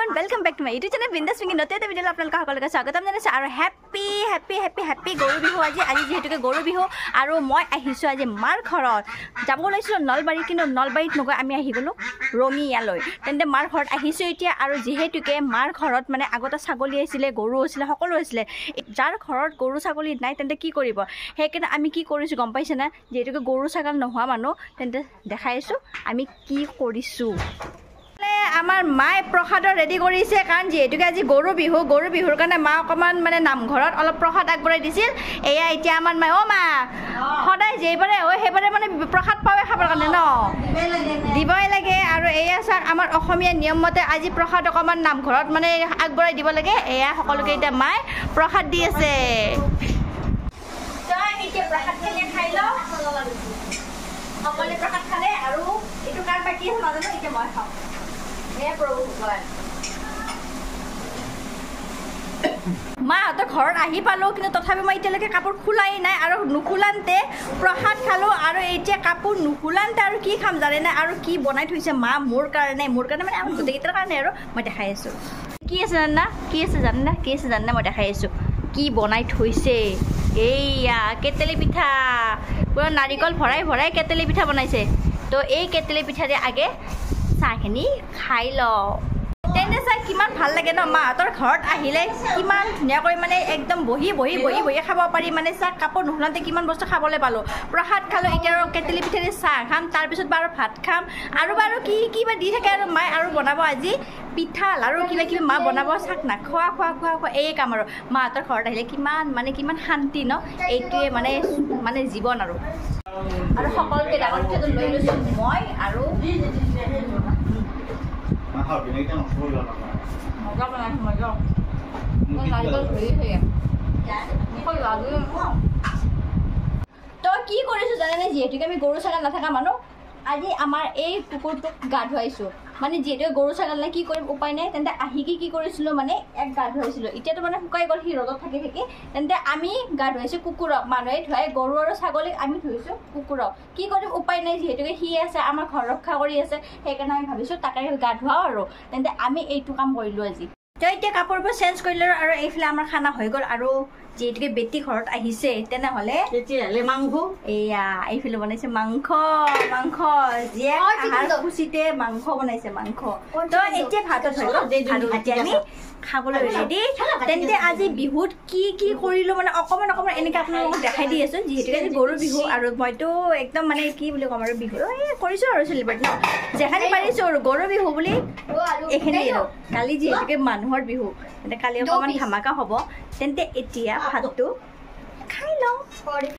everyone, welcome back to my YouTube channel Bindas Swinging. Note the video আপোনালোক সকলোকে স্বাগতম জনাইছো আৰু হেপি গৰু বিহু আজি যেহেতুকে গৰু বিহু আৰু মই আহিছো আজি মাৰ ঘৰত যাব লৈছো নলবাৰী কিন্তু নলবাৰীত নগৈ আমি আহি গলো ৰঙিয়ালৈ তেন্তে মাৰ ঘৰত আহিছো এতিয়া আৰু যেহেতুকে মাৰ ঘৰত মানে আগতে ছাগলী আছিল গৰু আছিল সকলো আছিল যাৰ ঘৰত গৰু ছাগলী নাই তেন্তে কি কৰিব হেকেনে আমি কি কৰিছো গম পাইছে না যেহেতুকে গৰু ছাগল নোহোৱা মানুহ তেন্তে দেখাইছো আমি কি কৰিছো আমাৰ মাই প্ৰসাদ ৰেডি কৰিছে কাৰণ যেহেতুকে আজি গৰু বিহুৰ কাৰণে মা অকমান মানে নামঘৰত অলপ প্ৰসাদ আগবঢ়াই দিছিল এয়া এতিয়া আমাৰ মাই মা সদায় যেইবাৰে হয় সেইবাৰে মানে প্ৰসাদ পাৱে খাবৰ কাৰণে ন দিবই লাগে আৰু এয়া চাক আমাৰ অসমীয়া নিয়ম মতে আজি প্ৰসাদ অকমান নামঘৰত মানে আগবঢ়াই দিব লাগে এয়া সকলোকে এতিয়া মাই প্ৰসাদ দি আছে তই এতিয়া প্ৰসাদ খাই ল সকলোৱে প্ৰসাদ খালে আৰু এইটো কাৰ বাকী আছে নাজানো এতিয়া মই খাওঁ মাহঁতৰ ঘৰত আহি পালো কিন্তু তথাপি মই এতিয়ালৈকে কাপোৰ খোলাই নাই আৰু নুখোলানতে প্ৰসাদ খালো আৰু এতিয়া কাপোৰ নুখোলানতে আৰু কি খাম জানে নাই আৰু কি বনাই থৈছে মা মোৰ কাৰণে মানে আমাৰ গোটেইকেইটাৰ কাৰণে আৰু মই দেখাই আছো কি আছে জানে না মই দেখাই আছো কি বনাই থৈছে এইয়া কেটেলি পিঠা পুৰা নাৰিকল ভৰাই কেটেলি পিঠা বনাইছে তো এই কেটেলি পিঠাৰে আগে চাহখিনি খাই ল তেনে চাই কিমান ভাল লাগে ন মাহঁতৰ ঘৰত আহিলে কিমান ধুনীয়াকৈ মানে একদম বহি খাব পাৰি মানে চাহ কাপোৰ নোখোলাতে কিমান বস্তু খাবলৈ পালো প্ৰসাদ খালো এতিয়া আৰু কেটেলি পিঠাৰে চাহ খাম তাৰপিছত বাৰু ভাত খাম আৰু বাৰু কি বা দি থাকে আৰু মায়ে আৰু বনাব আজি পিঠা লাৰু কিবা মা বনাব চাক না খোৱা এই কাম আৰু মাহঁতৰ ঘৰত আহিলে কিমান শান্তি ন এইটোৱে মানে জীৱন আৰু সকলোকে ডাঙৰ পিঠাটো লৈ লৈছো মই আৰু তো কি কৰিছো জানেনে যেহেতুকে আমি গৰু ছাগল নাথাকা মানুহ আজি আমাৰ এই কুকুৰটোক গা ধুৱাইছো মানে যেহেতু গৰু ছাগল নাই কি কৰিম উপায় নাই তেন্তে আহি কি কৰিছিলো মানে এক গা ধুৱাইছিলো এতিয়াতো মানে শুকাই গ'ল সি ৰ'দত থাকি তেন্তে আমি গা ধুৱাইছো কুকুৰক মানুহে ধুৱাই গৰু আৰু ছাগলীক আমি ধুইছো কুকুৰক কি কৰিম উপায় নাই যেহেতুকে সি আছে আমাৰ ঘৰ ৰক্ষা কৰি আছে সেইকাৰণে আমি ভাবিছো তাকে গা ধুৱাও আৰু তেন্তে আমি এইটো কাম কৰিলো আজি তো এতিয়া কাপোৰবোৰ চেঞ্জ কৰিলো আৰু এইফালে আমাৰ খানা হৈ গ'ল আৰু যেহেতুকে বেটি ঘৰত আহিছে তেনেহ'লে মাংস এয়া এইফালে বনাইছে মাংস জীয়ে আহাৰ খুচিতে মাংস বনাইছে তো এতিয়া ভাতত হৈ গ'ল আৰু এতিয়া আমি খাবলৈ ৰেডি তেন্তে আজি বিহুত কি কৰিলো মানে অকমান এনেকৈ আপোনালোকক দেখাই দি আছো যিহেতুকে আজি গৰু বিহু আৰু মইতো একদম মানে কি বুলি ক'ম আৰু বিহু কৰিছো আৰু চেলিব্ৰেট ন যেখানি পাৰিছো আৰু গৰু বিহু বুলি এইখিনি আৰু কালি যিহেতুকে মানুহৰ বিহু তেন্তে কালি অকমান ধামাকা হ'ব তেন্তে এতিয়া ভাতটো খাই লওঁ